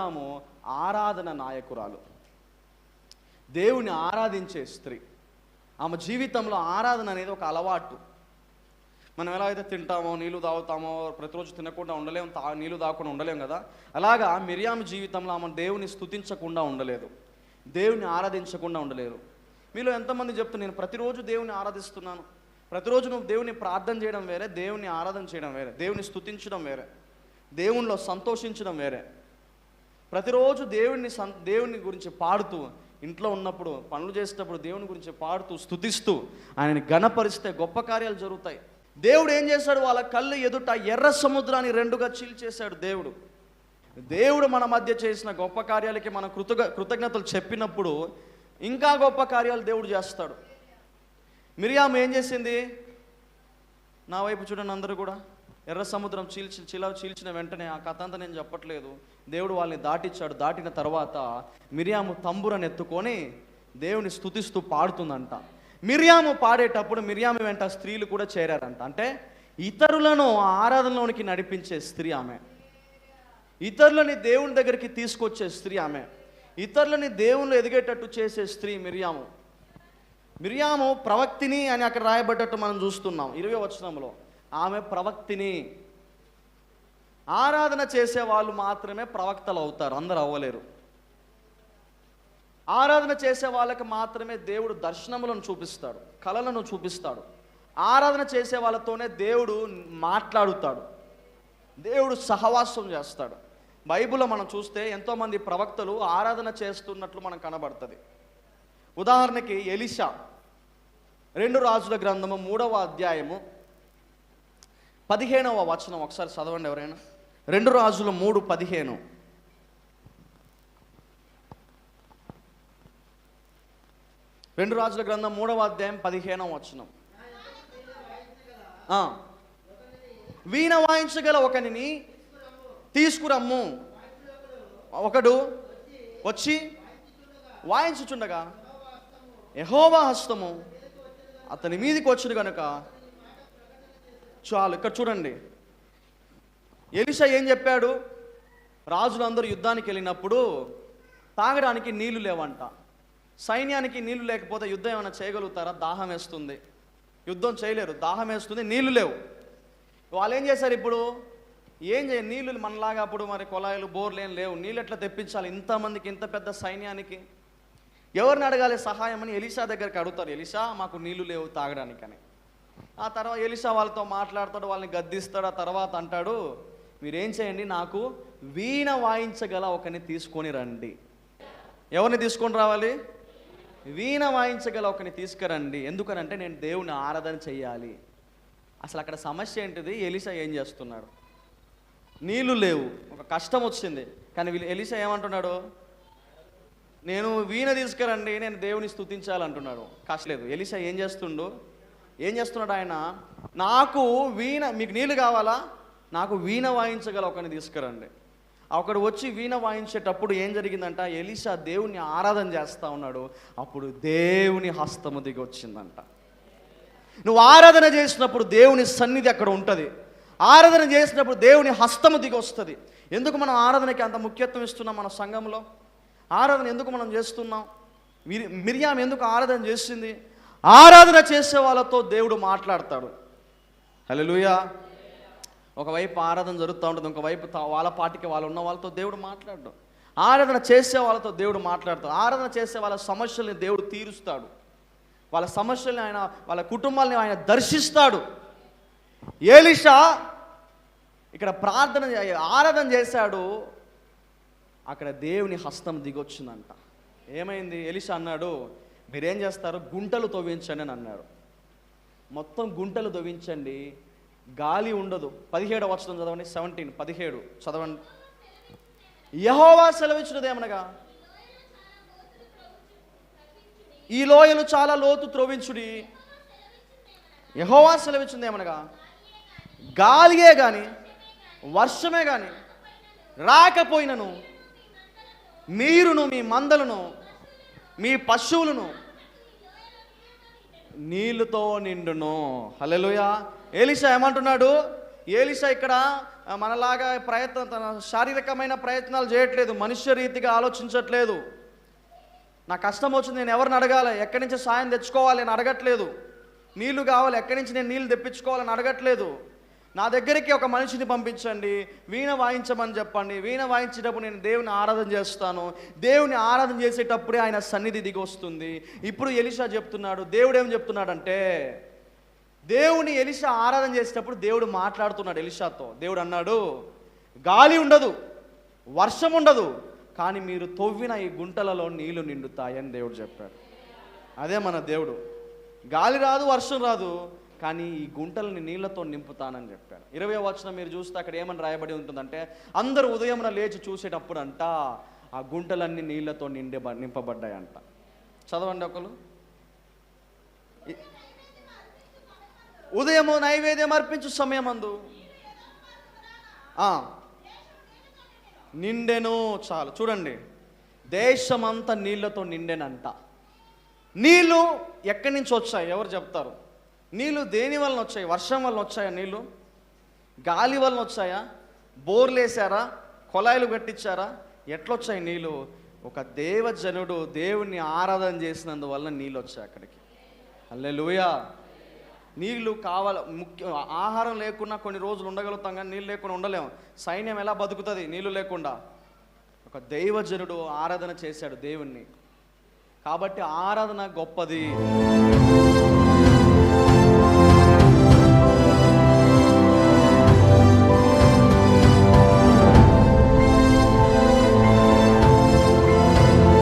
మిరియాము ఆరాధన నాయకురాలు, దేవుని ఆరాధించే స్త్రీ. ఆమె జీవితంలో ఆరాధన అనేది ఒక అలవాటు. మనం ఎలా అయితే తింటామో, నీళ్లు తాగుతామో, ప్రతిరోజు తినకుండా ఉండలేము, నీళ్లు తాగకుండా ఉండలేము కదా, అలాగా మిరియాము జీవితంలో ఆమె దేవుని స్తుతించకుండా ఉండలేదు, దేవుని ఆరాధించకుండా ఉండలేదు. మీలో ఎంతమంది చెప్తున్నారు, నేను ప్రతిరోజు దేవుని ఆరాధిస్తున్నాను? ప్రతిరోజు నువ్వు దేవుని ప్రార్థన చేయడం వేరే, దేవుని ఆరాధన చేయడం వేరే, దేవుని స్తుతించడం వేరే, దేవునిలో సంతోషించడం వేరే. ప్రతిరోజు దేవుని గురించి పాడుతూ, ఇంట్లో ఉన్నప్పుడు పనులు చేసేటప్పుడు దేవుని గురించి పాడుతూ స్తుతిస్తూ ఆయనని ఘనపరిస్తే గొప్ప కార్యాలు జరుగుతాయి. దేవుడు ఏం చేశాడు? వాళ్ళ కళ్ళు ఎదుట ఎర్ర సముద్రాన్ని రెండుగా చీల్చేశాడు. దేవుడు మన మధ్య చేసిన గొప్ప కార్యాలకి మనం కృతజ్ఞతలు చెప్పినప్పుడు ఇంకా గొప్ప కార్యాలు దేవుడు చేస్తాడు. మిరియాము ఏం చేసింది? నా వైపు చూడండి అందరూ కూడా. ఎర్ర సముద్రం చీల్చిన వెంటనే, ఆ కథ అంతా నేను చెప్పట్లేదు, దేవుడు వాళ్ళని దాటించాడు. దాటిన తర్వాత మిరియాము తంబురని ఎత్తుకొని దేవుని స్తుతిస్తూ పాడుతుందంట. మిరియాము పాడేటప్పుడు మిరియాము వెంట స్త్రీలు కూడా చేరారంట. అంటే ఇతరులను ఆరాధనలోనికి నడిపించే స్త్రీ ఆమె, ఇతరులని దేవుని దగ్గరికి తీసుకొచ్చే స్త్రీ ఆమె, ఇతరులని దేవుళ్ళు ఎదిగేటట్టు చేసే స్త్రీ మిరియాము ప్రవక్తిని అని అక్కడ రాయబడ్డట్టు మనం చూస్తున్నాం 20వ వచనంలో. ఆమె ప్రవక్తిని. ఆరాధన చేసే వాళ్ళు మాత్రమే ప్రవక్తలు అవుతారు, అందరూ అవ్వలేరు. ఆరాధన చేసే వాళ్ళకి మాత్రమే దేవుడు దర్శనములను చూపిస్తాడు, కళలను చూపిస్తాడు. ఆరాధన చేసే వాళ్ళతోనే దేవుడు మాట్లాడుతాడు, దేవుడు సహవాసం చేస్తాడు. బైబిల్లో మనం చూస్తే ఎంతోమంది ప్రవక్తలు ఆరాధన చేస్తున్నట్లు మనకు కనబడుతుంది. ఉదాహరణకి ఎలీషా, 2 రాజుల గ్రంథము 3వ అధ్యాయము 15వ వచనం ఒకసారి చదవండి ఎవరైనా. 2 రాజుల 3:15. 2 రాజుల గ్రంథం 3వ అధ్యాయం 15వ వచనం. వీణ వాయించగల ఒకనిని తీసుకురమ్ము. ఒకడు వచ్చి వాయించుచుండగా యెహోవా హస్తము అతని మీదికి వచ్చును గనుక చాలు. ఇక్కడ చూడండి, ఎలీషా ఏం చెప్పాడు? రాజులందరూ యుద్ధానికి వెళ్ళినప్పుడు తాగడానికి నీళ్లు లేవంట. సైన్యానికి నీళ్లు లేకపోతే యుద్ధం ఏమైనా చేయగలుగుతారా? దాహం వేస్తుంది, యుద్ధం చేయలేరు, దాహం వేస్తుంది, నీళ్లు లేవు. వాళ్ళు ఏం చేశారు? ఇప్పుడు ఏం చేయ, నీళ్ళు మనలాగా అప్పుడు మరి కొలాయిలు బోర్లు ఏం లేవు, నీళ్ళు ఎట్లా తెప్పించాలి ఇంతమందికి, ఇంత పెద్ద సైన్యానికి? ఎవరిని అడగాలి సహాయం అని ఎలీషా దగ్గరికి అడుగుతారు. ఎలీషా, మాకు నీళ్లు లేవు తాగడానికి అని. ఆ తర్వాత ఎలీషా వాళ్ళతో మాట్లాడతాడు, వాళ్ళని గద్దిస్తాడు. ఆ తర్వాత అంటాడు, మీరేం చేయండి, నాకు వీణ వాయించగల ఒకరిని తీసుకొని రండి. ఎవరిని తీసుకొని రావాలి? వీణ వాయించగల ఒకరిని తీసుకురండి. ఎందుకనంటే నేను దేవుని ఆరాధన చెయ్యాలి. అసలు అక్కడ సమస్య ఏంటిది? ఎలీషా ఏం చేస్తున్నాడు? నీళ్లు లేవు, ఒక కష్టం వచ్చింది, కానీ ఎలీషా ఏమంటున్నాడు? నేను వీణ తీసుకురండి, నేను దేవుని స్తుతించాలంటున్నాడు. కష్టం లేదు. ఎలీషా ఏం చేస్తున్నాడు ఆయన? నాకు వీణ, మీకు నీళ్ళు కావాలా? నాకు వీణ వాయించగల ఒకరిని తీసుకురండి. ఒకడు వచ్చి వీణ వాయించేటప్పుడు ఏం జరిగిందంట? ఎలీషా దేవుని ఆరాధన చేస్తూ ఉన్నాడు. అప్పుడు దేవుని హస్తము దిగి వచ్చిందంట. నువ్వు ఆరాధన చేసినప్పుడు దేవుని సన్నిధి అక్కడ ఉంటుంది. ఆరాధన చేసినప్పుడు దేవుని హస్తము దిగి వస్తుంది. ఎందుకు మనం ఆరాధనకి అంత ముఖ్యత్వం ఇస్తున్నాం? మన సంఘంలో ఆరాధన ఎందుకు మనం చేస్తున్నాం? మిరియాము ఎందుకు ఆరాధన చేసింది? ఆరాధన చేసే వాళ్ళతో దేవుడు మాట్లాడతాడు. హల్లెలూయా. ఒకవైపు ఆరాధన జరుగుతూ ఉంటుంది, ఒకవైపు వాళ్ళ పాటికి వాళ్ళు ఉన్న వాళ్ళతో దేవుడు మాట్లాడడు. ఆరాధన చేసే వాళ్ళతో దేవుడు మాట్లాడతాడు. ఆరాధన చేసే వాళ్ళ సమస్యల్ని దేవుడు తీరుస్తాడు. వాళ్ళ సమస్యల్ని ఆయన, వాళ్ళ కుటుంబాలని ఆయన దర్శిస్తాడు. ఎలీషా ఇక్కడ ఆరాధన చేశాడు, అక్కడ దేవుని హస్తం దిగొచ్చిందంట. ఏమైంది? ఎలీషా అన్నాడు, మీరేం చేస్తారు? గుంటలు తవ్వించండి అని అన్నాడు. మొత్తం గుంటలు తవ్వించండి, గాలి ఉండదు. 17వ వచనం చదవండి. 17 చదవండి. యెహోవా సెలవిచ్చినదేమనగా, ఈ లోయలు చాలా లోతు త్రవ్వించుడి. యెహోవా సెలవిచ్చినదేమనగా, గాలియే గాని వర్షమే గాని రాకపోయినను మీరును మీ మందలను మీ పశువులను నీళ్లతో నిండును. హల్లెలూయా. ఎలీషా ఏమంటున్నాడు? ఏలీషా ఇక్కడ మనలాగా తన శారీరకమైన ప్రయత్నాలు చేయట్లేదు, మనుష్య రీతిగా ఆలోచించట్లేదు. నా కష్టం వచ్చింది, నేను ఎవరిని అడగాలి, ఎక్కడి నుంచి సాయం తెచ్చుకోవాలి అని అడగట్లేదు. నీళ్లు కావాలి, ఎక్కడి నుంచి నేను నీళ్ళు తెప్పించుకోవాలని అడగట్లేదు. నా దగ్గరికి ఒక మనిషిని పంపించండి, వీణ వాయించమని చెప్పండి, వీణ వాయించేటప్పుడు నేను దేవుని ఆరాధన చేస్తాను, దేవుని ఆరాధన చేసేటప్పుడే ఆయన సన్నిధి దిగి వస్తుంది. ఇప్పుడు ఎలీషా చెప్తున్నాడు, దేవుడు ఏం చెప్తున్నాడంటే, దేవుని ఎలీషా ఆరాధన చేసేటప్పుడు దేవుడు మాట్లాడుతున్నాడు ఎలీషాతో. దేవుడు అన్నాడు, గాలి ఉండదు, వర్షం ఉండదు, కానీ మీరు తవ్విన ఈ గుంటలలో నీళ్లు నిండుతాయని దేవుడు చెప్పాడు. అదే మన దేవుడు. గాలి రాదు, వర్షం రాదు, కానీ ఈ గుంటలని నీళ్లతో నింపుతానని చెప్పాడు. 20వ వచనం మీరు చూస్తే అక్కడ ఏమని రాయబడి ఉంటుందంటే, అందరూ ఉదయమున లేచి చూసేటప్పుడు అంట ఆ గుంటలన్నీ నీళ్లతో నింపబడ్డాయంట. చదవండి ఒకరు. ఉదయము నైవేద్యం అర్పించు సమయమందు నిండెను. చాలు చూడండి, దేశమంతా నీళ్లతో నిండెనంట. నీళ్ళు ఎక్కడి నుంచి వచ్చాయి ఎవరు చెప్తారు? నీళ్ళు దేని వలన వచ్చాయి? వర్షం వలన వచ్చాయా నీళ్ళు? గాలి వలన వచ్చాయా? బోర్లు వేసారా? కొలాయిలు కట్టించారా? ఎట్లొచ్చాయి నీళ్ళు? ఒక దేవజనుడు దేవుణ్ణి ఆరాధన చేసినందువలన నీళ్ళు వచ్చాయి అక్కడికి. హల్లెలూయా. నీళ్ళు కావాలి, ముఖ్య. ఆహారం లేకుండా కొన్ని రోజులు ఉండగలుగుతాం, కానీ నీళ్ళు లేకుండా ఉండలేము. సైన్యం ఎలా బతుకుతుంది నీళ్ళు లేకుండా? ఒక దైవజనుడు ఆరాధన చేశాడు దేవుణ్ణి. కాబట్టి ఆరాధన గొప్పది.